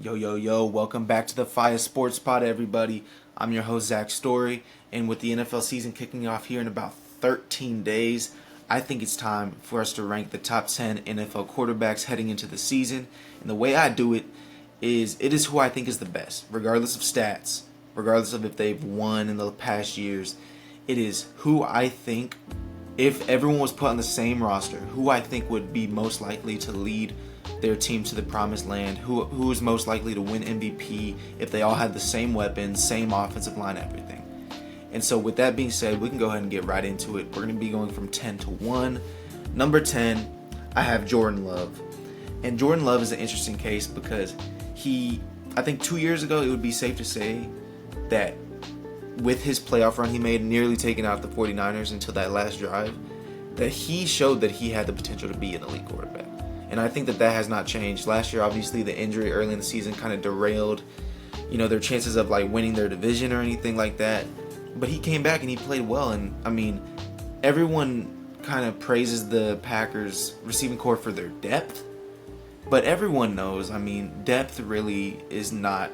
Yo, yo, yo, welcome back to the Fire Sports Pod, everybody. I'm your host, Zach Story, and with the NFL season kicking off here in about 13 days, I think it's time for us to rank the top 10 NFL quarterbacks heading into the season. And the way I do it is who I think is the best, regardless of stats, regardless of if they've won in the past years. It is who I think, if everyone was put on the same roster, who I think would be most likely to lead their team to the promised land, who is most likely to win MVP if they all had the same weapons, same offensive line, everything. And so with that being said, we can go ahead and get right into it. We're going to be going from 10 to 1. Number 10, I have Jordan Love. And Jordan Love is an interesting case because I think 2 years ago, it would be safe to say that with his playoff run he made, nearly taking out the 49ers until that last drive, that he showed that he had the potential to be an elite quarterback. And I think that has not changed. Last year, obviously, the injury early in the season kind of derailed, their chances of like winning their division or anything like that. But he came back and he played well. And I mean, everyone kind of praises the Packers receiving corps for their depth, but everyone knows, depth really is not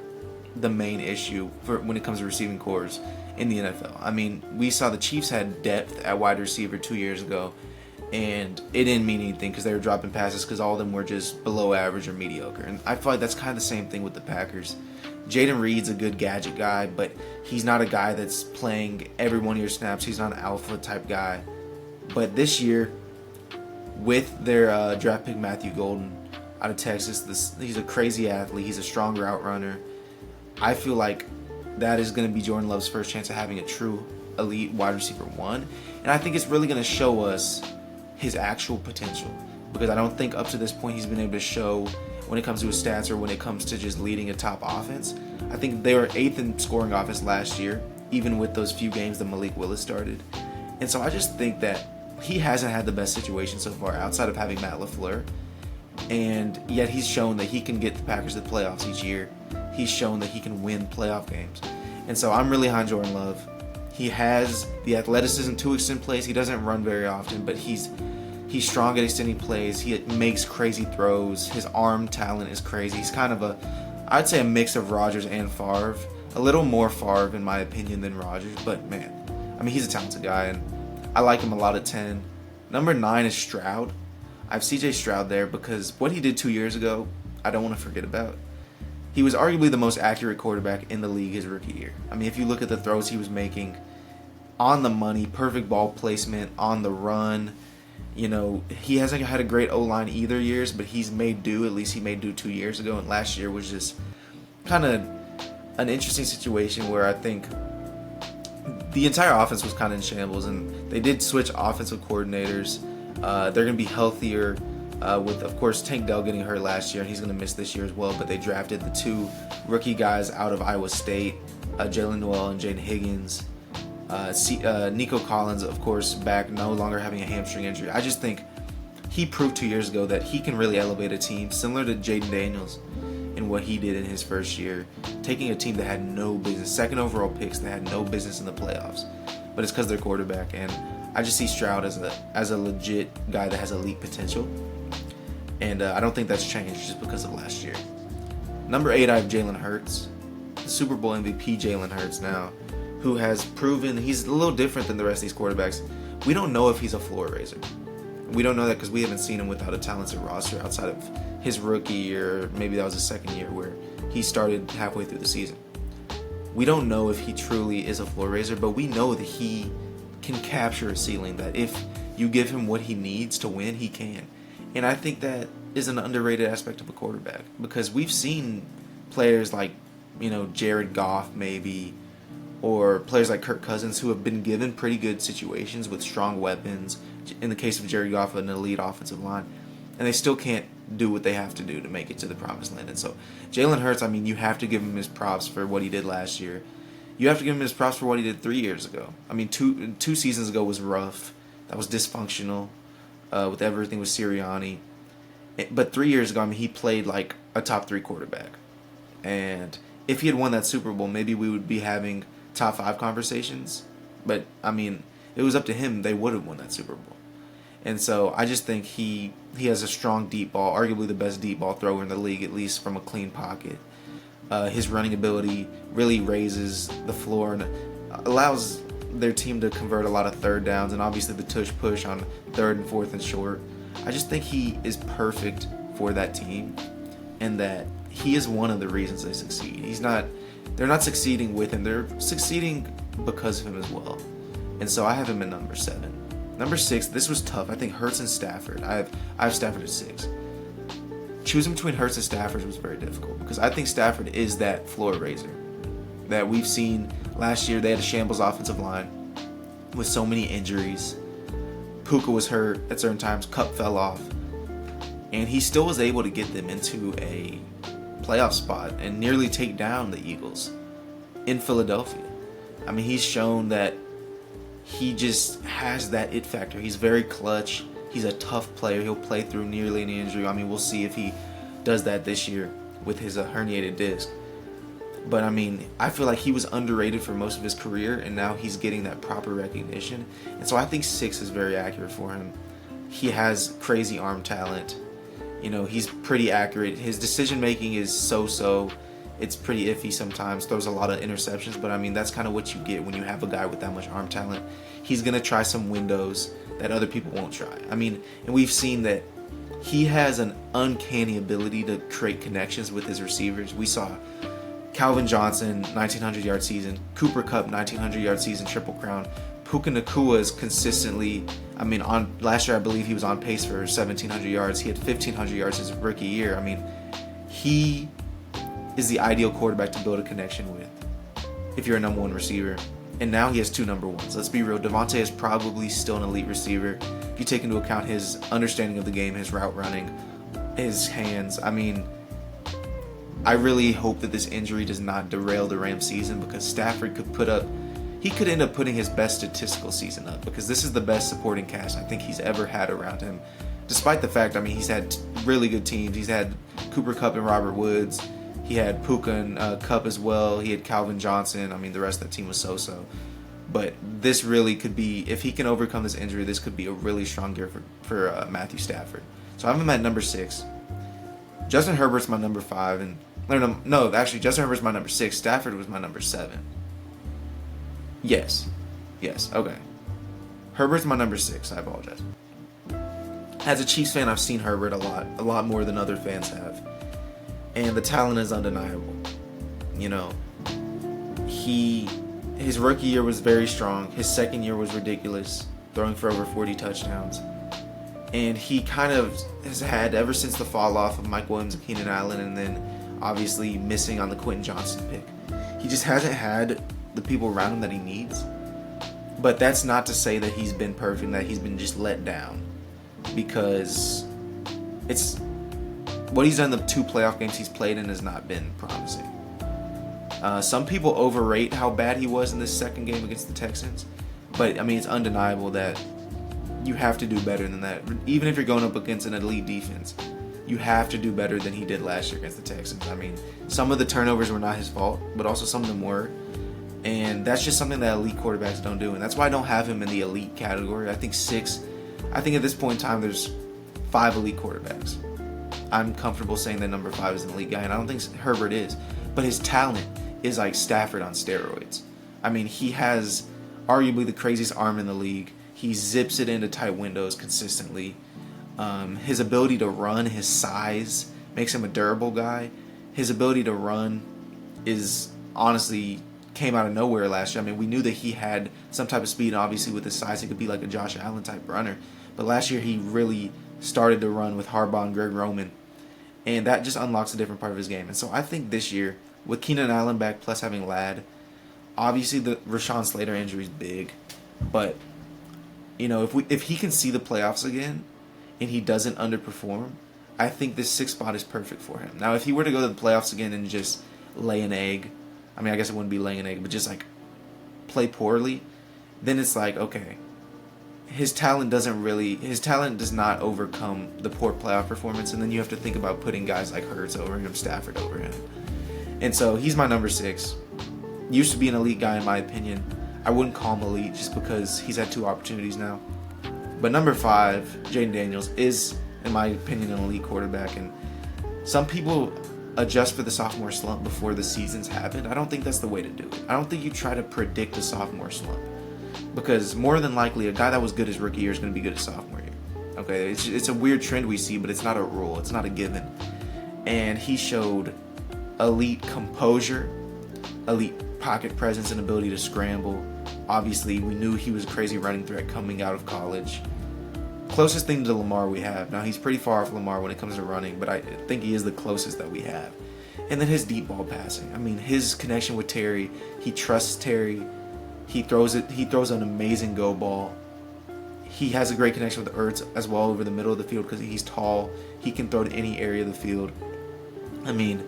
the main issue for when it comes to receiving corps in the NFL. We saw the Chiefs had depth at wide receiver 2 years ago, and it didn't mean anything because they were dropping passes because all of them were just below average or mediocre. And I feel like that's kind of the same thing with the Packers. Jaden Reed's a good gadget guy, but he's not a guy that's playing every one of your snaps. He's not an alpha type guy. But this year, with their draft pick Matthew Golden out of Texas, he's a crazy athlete. He's a strong route runner. I feel like that is going to be Jordan Love's first chance of having a true elite wide receiver one. And I think it's really going to show us his actual potential, because I don't think up to this point he's been able to show when it comes to his stats or when it comes to just leading a top offense. I think they were 8th in scoring offense last year, even with those few games that Malik Willis started. And so I just think that he hasn't had the best situation so far outside of having Matt LaFleur. And yet he's shown that he can get the Packers to the playoffs each year. He's shown that he can win playoff games. And so I'm really high on Jordan Love. He has the athleticism to extend plays. He doesn't run very often, but he's strong at extending plays. He makes crazy throws. His arm talent is crazy. He's kind of I'd say a mix of Rodgers and Favre. A little more Favre in my opinion than Rodgers, but man, he's a talented guy, and I like him a lot at 10. Number 9 is Stroud. I have CJ Stroud there because what he did 2 years ago, I don't want to forget about. He was arguably the most accurate quarterback in the league his rookie year. If you look at the throws he was making, on the money, perfect ball placement, on the run. He hasn't had a great O-line either years, but he's made do. At least he made do 2 years ago, and last year was just kind of an interesting situation where I think the entire offense was kind of in shambles, and they did switch offensive coordinators. They're going to be healthier with, of course, Tank Dell getting hurt last year, and he's going to miss this year as well, but they drafted the 2 rookie guys out of Iowa State, Jalen Noel and Jaden Higgins. Nico Collins, of course, back, no longer having a hamstring injury. I just think he proved 2 years ago that he can really elevate a team, similar to Jaden Daniels in what he did in his first year, taking a team that had no business, second overall picks that had no business in the playoffs, but it's because they're quarterback. And I just see Stroud as a legit guy that has elite potential, and I don't think that's changed just because of last year. Number 8, I have Jalen Hurts, the Super Bowl MVP Jalen Hurts now, who has proven he's a little different than the rest of these quarterbacks. We don't know if he's a floor raiser. We don't know that because we haven't seen him without a talented roster outside of his rookie year. Maybe that was his second year where he started halfway through the season. We don't know if he truly is a floor raiser, but we know that he can capture a ceiling, that if you give him what he needs to win, he can. And I think that is an underrated aspect of a quarterback, because we've seen players like, Jared Goff maybe, or players like Kirk Cousins who have been given pretty good situations with strong weapons. In the case of Jared Goff, an elite offensive line, and they still can't do what they have to do to make it to the promised land. And so Jalen Hurts, you have to give him his props for what he did last year. You have to give him his props for what he did 3 years ago. Two seasons ago was rough. That was dysfunctional with everything with Sirianni. But 3 years ago, he played like a top 3 quarterback. And if he had won that Super Bowl, maybe we would be having top 5 conversations. But, it was up to him. They would have won that Super Bowl. And so I just think he has a strong deep ball, arguably the best deep ball thrower in the league, at least from a clean pocket. His running ability really raises the floor and allows their team to convert a lot of third downs, and obviously the tush push on third and fourth and short. I just think he is perfect for that team, and that he is one of the reasons they succeed. They're not succeeding with him, they're succeeding because of him as well. And so I have him at number 7. Number 6, this was tough. I think Hurts and Stafford. I have Stafford at 6. Choosing between Hurts and Stafford was very difficult because I think Stafford is that floor raiser that we've seen last year. They had a shambles offensive line with so many injuries. Puka was hurt at certain times. Kupp fell off. And he still was able to get them into a playoff spot and nearly take down the Eagles in Philadelphia. I mean, he's shown that he just has that it factor. He's very clutch. He's a tough player. He'll play through nearly any injury. I mean, we'll see if he does that this year with his herniated disc. But I mean, I feel like he was underrated for most of his career, and now he's getting that proper recognition. And so I think 6 is very accurate for him. He has crazy arm talent. You know, he's pretty accurate. His decision making is so-so. It's pretty iffy sometimes. Throws a lot of interceptions, but I mean, that's kind of what you get when you have a guy with that much arm talent. He's going to try some windows that other people won't try. I mean, and we've seen that he has an uncanny ability to create connections with his receivers. We saw Calvin Johnson, 1,900-yard season. Cooper Kupp, 1,900-yard season, Triple Crown. Puka Nacua is consistently, I mean, on last year I believe he was on pace for 1,700 yards. He had 1,500 yards his rookie year. I mean, he is the ideal quarterback to build a connection with if you're a number 1 receiver. And now he has 2 number 1s. Let's be real, Devontae is probably still an elite receiver if you take into account his understanding of the game, his route running, his hands. I mean, I really hope that this injury does not derail the Rams season, because Stafford could end up putting his best statistical season up, because this is the best supporting cast I think he's ever had around him. Despite the fact, I mean, he's had really good teams. He's had Cooper Kupp and Robert Woods. He had Puka and Kupp as well. He had Calvin Johnson. I mean, the rest of the team was so-so. But this really could be, if he can overcome this injury, this could be a really strong year for Matthew Stafford. So I have him at number 6. Justin Herbert's my number 5. And no, actually, Justin Herbert's my number 6. Stafford was my number 7. Yes, okay. Herbert's my number 6. I apologize. As a Chiefs fan, I've seen Herbert a lot more than other fans have. And the talent is undeniable. You know, his rookie year was very strong. His second year was ridiculous, throwing for over 40 touchdowns. And he kind of has had, ever since the fall off of Mike Williams and Keenan Allen, and then obviously missing on the Quentin Johnson pick, he just hasn't had the people around him that he needs. But that's not to say that he's been perfect, that he's been just let down, because it's what he's done in the 2 playoff games he's played in has not been promising. Some people overrate how bad he was in this second game against the Texans, but I mean, it's undeniable that you have to do better than that. Even if you're going up against an elite defense, you have to do better than he did last year against the Texans. I mean, some of the turnovers were not his fault, but also some of them were. And that's just something that elite quarterbacks don't do. And that's why I don't have him in the elite category. I think at this point in time, there's 5 elite quarterbacks. I'm comfortable saying that number 5 is an elite guy, and I don't think Herbert is. But his talent is like Stafford on steroids. I mean, he has arguably the craziest arm in the league. He zips it into tight windows consistently. His ability to run, his size, makes him a durable guy. His ability to run is honestly came out of nowhere last year. I mean, we knew that he had some type of speed, and obviously with his size, he could be like a Josh Allen type runner. But last year, he really started to run with Harbaugh and Greg Roman, and that just unlocks a different part of his game. And so I think this year, with Keenan Allen back plus having Ladd, obviously the Rashawn Slater injury is big, but you know, if he can see the playoffs again and he doesn't underperform, I think this 6th spot is perfect for him. Now, if he were to go to the playoffs again and just lay an egg, I mean, I guess it wouldn't be laying an egg, but just like play poorly, then it's like, okay, his talent does not overcome the poor playoff performance, and then you have to think about putting guys like Hurts over him, Stafford over him. And so he's my number 6. Used to be an elite guy in my opinion. I wouldn't call him elite just because he's had 2 opportunities now. But number 5, Jayden Daniels, is, in my opinion, an elite quarterback. And some people adjust for the sophomore slump before the season's happened. I don't think that's the way to do it. I don't think you try to predict a sophomore slump, because more than likely a guy that was good his rookie year is going to be good his sophomore year. Okay, it's a weird trend we see, but it's not a rule. It's not a given. And he showed elite composure, elite pocket presence, and ability to scramble. Obviously, we knew he was a crazy running threat coming out of college. Closest thing to Lamar we have. Now, he's pretty far off Lamar when it comes to running, but I think he is the closest that we have. And then his deep ball passing. I mean, his connection with Terry, he trusts Terry. He throws an amazing go ball. He has a great connection with Ertz as well over the middle of the field because he's tall. He can throw to any area of the field. I mean,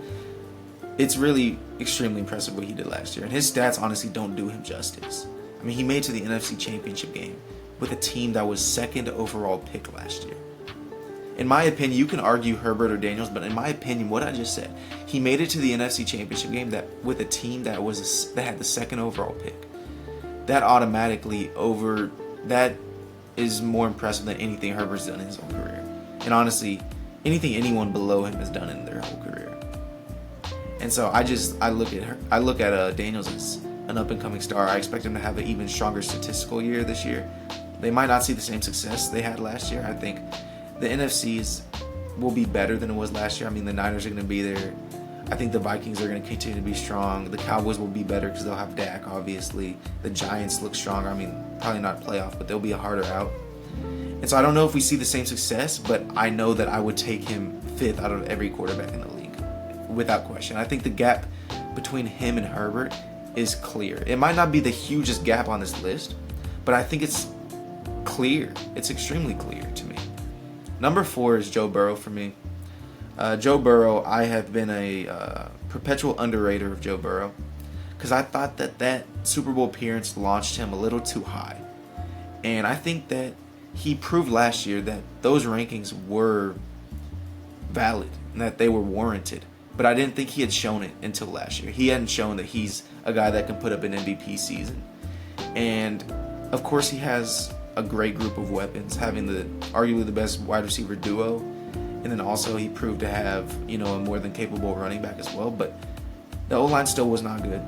it's really extremely impressive what he did last year. And his stats honestly don't do him justice. I mean, he made it to the NFC Championship game with a team that was 2nd overall pick last year. In my opinion, you can argue Herbert or Daniels, but in my opinion, what I just said, he made it to the NFC Championship game with a team that had the 2nd overall pick. That is more impressive than anything Herbert's done in his whole career. And honestly, anything anyone below him has done in their whole career. And so I look at Daniels as an up-and-coming star. I expect him to have an even stronger statistical year this year. They might not see the same success they had last year. I think the NFCs will be better than it was last year. I mean, the Niners are going to be there. I think the Vikings are going to continue to be strong. The Cowboys will be better because they'll have Dak, obviously. The Giants look stronger. I mean, probably not playoff, but they'll be a harder out. And so I don't know if we see the same success, but I know that I would take him 5th out of every quarterback in the league, without question. I think the gap between him and Herbert is clear. It might not be the hugest gap on this list, but I think it's clear. It's extremely clear to me. Number 4 is Joe Burrow for me. Joe Burrow, I have been a perpetual underrater of Joe Burrow because I thought that Super Bowl appearance launched him a little too high. And I think that he proved last year that those rankings were valid and that they were warranted. But I didn't think he had shown it until last year. He hadn't shown that he's a guy that can put up an MVP season. And of course he has a great group of weapons, having arguably the best wide receiver duo. And then also he proved to have, a more than capable running back as well. But the O-line still was not good.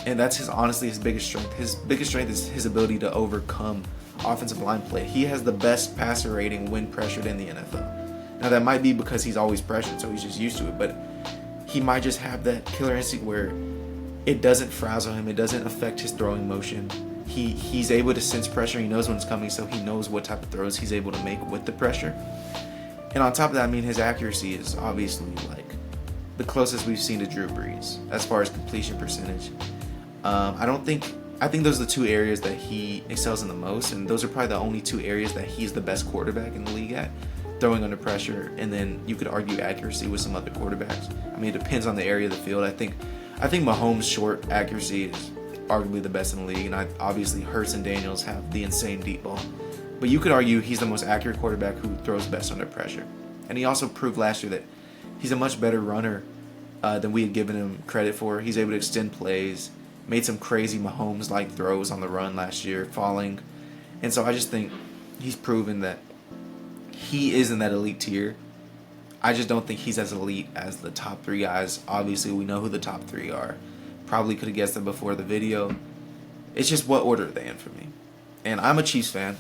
And that's honestly his biggest strength. His biggest strength is his ability to overcome offensive line play. He has the best passer rating when pressured in the NFL. Now that might be because he's always pressured, so he's just used to it. But he might just have that killer instinct where it doesn't frazzle him. It doesn't affect his throwing motion. He's able to sense pressure. He knows when it's coming, so he knows what type of throws he's able to make with the pressure. And on top of that, I mean, his accuracy is obviously like the closest we've seen to Drew Brees as far as completion percentage. I think those are the 2 areas that he excels in the most, and those are probably the only 2 areas that he's the best quarterback in the league at, throwing under pressure, and then you could argue accuracy with some other quarterbacks. I mean, it depends on the area of the field. I think Mahomes' short accuracy is arguably the best in the league, and obviously Hurts and Daniels have the insane deep ball. But you could argue he's the most accurate quarterback who throws best under pressure. And he also proved last year that he's a much better runner than we had given him credit for. He's able to extend plays, made some crazy Mahomes-like throws on the run last year, falling. And so I just think he's proven that he is in that elite tier. I just don't think he's as elite as the top 3 guys. Obviously, we know who the top 3 are. Probably could have guessed it before the video. It's just what order are they in for me. And I'm a Chiefs fan,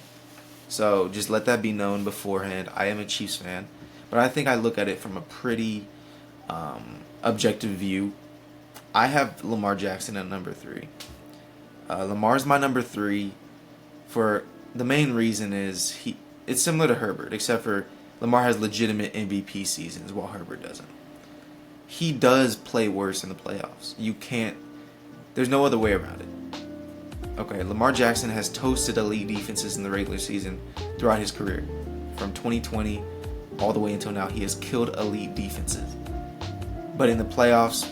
so just let that be known beforehand. I am a Chiefs fan. But I think I look at it from a pretty objective view. I have Lamar Jackson at number 3. Lamar's my number 3 for the main reason is it's similar to Herbert, except for Lamar has legitimate MVP seasons while Herbert doesn't. He does play worse in the playoffs. There's no other way around it. Okay, Lamar Jackson has toasted elite defenses in the regular season throughout his career. From 2020 all the way until now, he has killed elite defenses. But in the playoffs,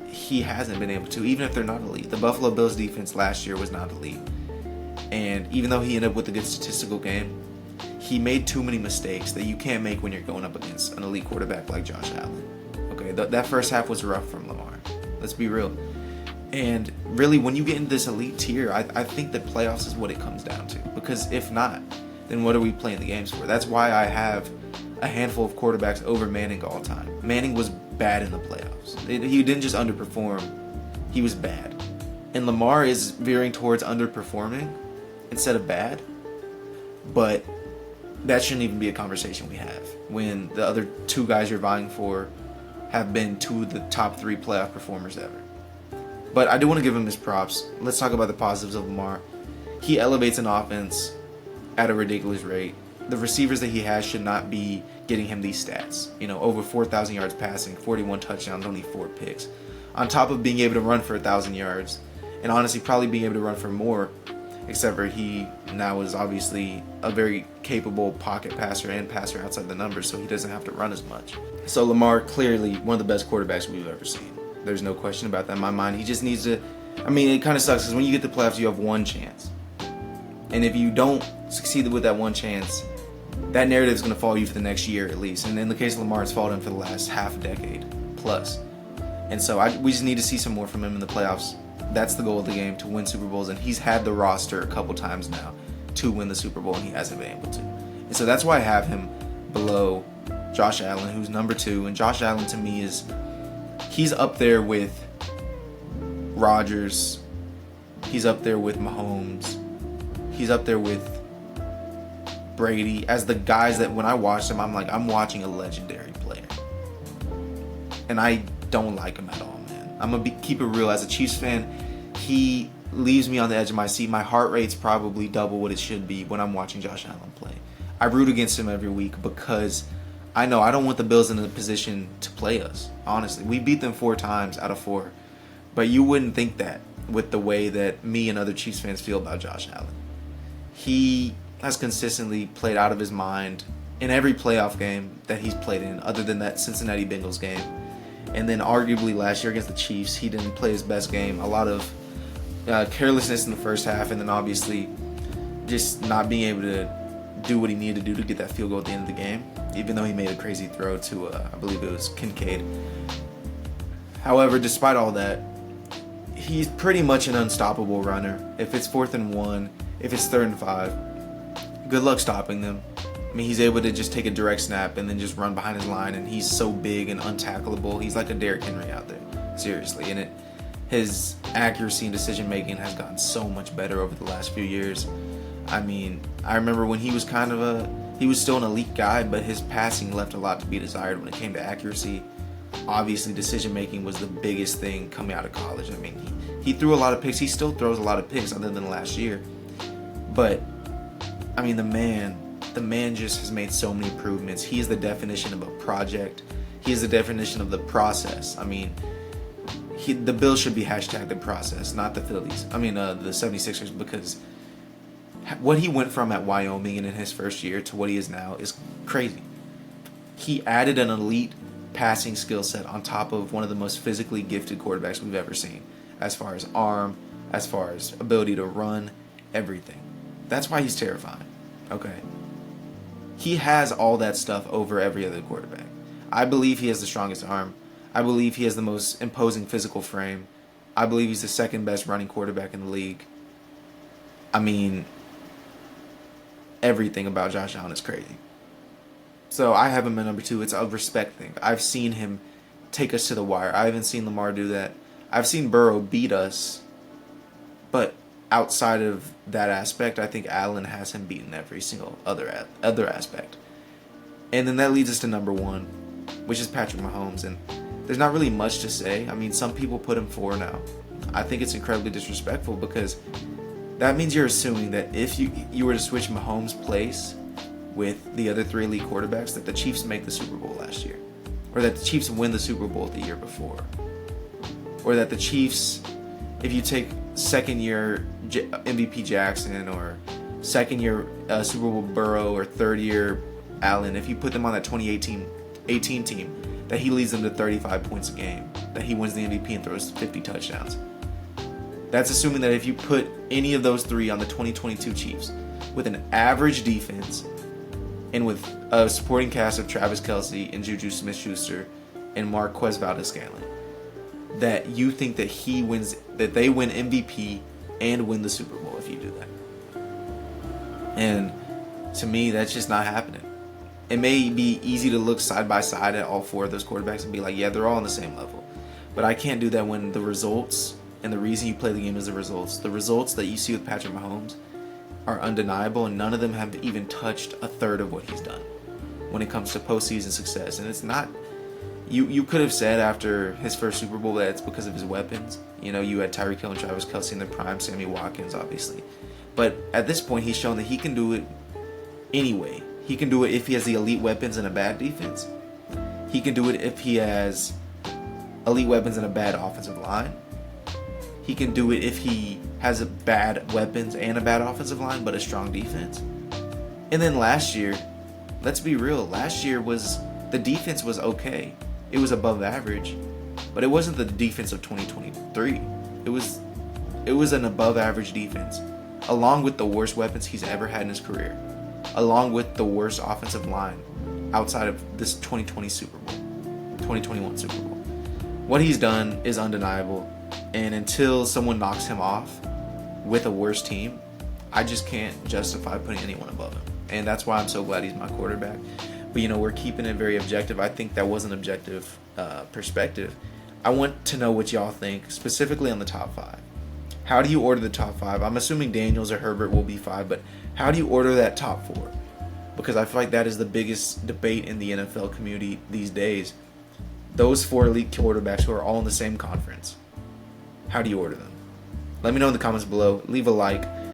he hasn't been able to, even if they're not elite. The Buffalo Bills defense last year was not elite. And even though he ended up with a good statistical game, he made too many mistakes that you can't make when you're going up against an elite quarterback like Josh Allen. Okay, that first half was rough from Lamar. Let's be real. And really, when you get into this elite tier, I think that playoffs is what it comes down to. Because if not, then what are we playing the games for? That's why I have a handful of quarterbacks over Manning all time. Manning was bad in the playoffs. He didn't just underperform, he was bad. And Lamar is veering towards underperforming instead of bad. But that shouldn't even be a conversation we have when the other two guys you're vying for have been two of the top 3 playoff performers ever. But I do want to give him his props. Let's talk about the positives of Lamar. He elevates an offense at a ridiculous rate. The receivers that he has should not be getting him these stats. Over 4,000 yards passing, 41 touchdowns, only 4 picks. On top of being able to run for 1,000 yards, and honestly probably being able to run for more, except for he now is obviously a very capable pocket passer and passer outside the numbers, so he doesn't have to run as much. So Lamar, clearly one of the best quarterbacks we've ever seen. There's no question about that in my mind. He just needs to, it kind of sucks because when you get to the playoffs, you have one chance. And if you don't succeed with that one chance, that narrative is going to follow you for the next year at least. And in the case of Lamar, it's followed him for the last half decade plus. And so we just need to see some more from him in the playoffs. That's the goal of the game, to win Super Bowls. And he's had the roster a couple times now to win the Super Bowl, and he hasn't been able to. And so that's why I have him below Josh Allen, who's number 2. And Josh Allen, to me, he's up there with Rodgers. He's up there with Mahomes. He's up there with Brady as the guys that when I watch them, I'm watching a legendary player. And I don't like him at all, man. I'm going to keep it real. As a Chiefs fan, he leaves me on the edge of my seat. My heart rate's probably double what it should be when I'm watching Josh Allen play. I root against him every week because I know I don't want the Bills in a position to play us, honestly. We beat them 4 times out of 4. But you wouldn't think that with the way that me and other Chiefs fans feel about Josh Allen. He has consistently played out of his mind in every playoff game that he's played in, other than that Cincinnati Bengals game. And then arguably last year against the Chiefs, he didn't play his best game. A lot of carelessness in the first half, and then obviously just not being able to do what he needed to do to get that field goal at the end of the game, even though he made a crazy throw to, I believe it was Kincaid. However, despite all that, he's pretty much an unstoppable runner. If it's 4th and 1, if it's 3rd and 5, good luck stopping them. He's able to just take a direct snap and then just run behind his line, and he's so big and untackleable. He's like a Derrick Henry out there, seriously. And his accuracy and decision making has gotten so much better over the last few years. I remember when he was he was still an elite guy, but his passing left a lot to be desired when it came to accuracy. Obviously, decision making was the biggest thing coming out of college. He threw a lot of picks. He still throws a lot of picks other than last year. But, the man just has made so many improvements. He is the definition of a project. He is the definition of the process. The Bills should be hashtag the process, not the Phillies. The 76ers, because what he went from at Wyoming and in his first year to what he is now is crazy. He added an elite passing skill set on top of one of the most physically gifted quarterbacks we've ever seen, as far as arm, as far as ability to run, everything. That's why he's terrifying. Okay. He has all that stuff over every other quarterback. I believe he has the strongest arm. I believe he has the most imposing physical frame. I believe he's the second best running quarterback in the league. Everything about Josh Allen is crazy. So I have him at number 2. It's a respect thing. I've seen him take us to the wire. I haven't seen Lamar do that. I've seen Burrow beat us, but outside of that aspect, I think Allen has him beaten every single other aspect. And then that leads us to number 1, which is Patrick Mahomes. And there's not really much to say. Some people put him 4 now. I think it's incredibly disrespectful because that means you're assuming that if you were to switch Mahomes' place with the other 3 elite quarterbacks, that the Chiefs make the Super Bowl last year, or that the Chiefs win the Super Bowl the year before, or that the Chiefs, if you take second-year MVP Jackson or second-year Super Bowl Burrow or third-year Allen, if you put them on that 2018 team, that he leads them to 35 points a game, that he wins the MVP and throws 50 touchdowns. That's assuming that if you put any of those 3 on the 2022 Chiefs with an average defense and with a supporting cast of Travis Kelce and Juju Smith-Schuster and Marquez Valdes-Scantling, that you think that they win MVP and win the Super Bowl if you do that. And To me, that's just not happening. It may be easy to look side by side at all four of those quarterbacks and be like, yeah, they're all on the same level. But I can't do that when the results and the reason you play the game is the results. The results that you see with Patrick Mahomes are undeniable, and none of them have even touched a third of what he's done when it comes to postseason success. And it's not. You could have said after his first Super Bowl that it's because of his weapons. You know, you had Tyreek Hill and Travis Kelce in their prime, Sammy Watkins, obviously. But at this point, he's shown that he can do it anyway. He can do it if he has the elite weapons and a bad defense. He can do it if he has elite weapons and a bad offensive line. He can do it if he has a bad weapons and a bad offensive line, but a strong defense. And then last year, let's be real, last year the defense was okay. It was above average, but it wasn't the defense of 2023. It was an above average defense, along with the worst weapons he's ever had in his career, along with the worst offensive line outside of this 2021 Super Bowl. What he's done is undeniable, and until someone knocks him off with a worse team, I just can't justify putting anyone above him. And that's why I'm so glad he's my quarterback. But, we're keeping it very objective. I think that was an objective perspective. I want to know what y'all think, specifically on the top 5. How do you order the top 5? I'm assuming Daniels or Herbert will be 5, but how do you order that top 4? Because I feel like that is the biggest debate in the NFL community these days. Those 4 elite quarterbacks who are all in the same conference. How do you order them? Let me know in the comments below. Leave a like.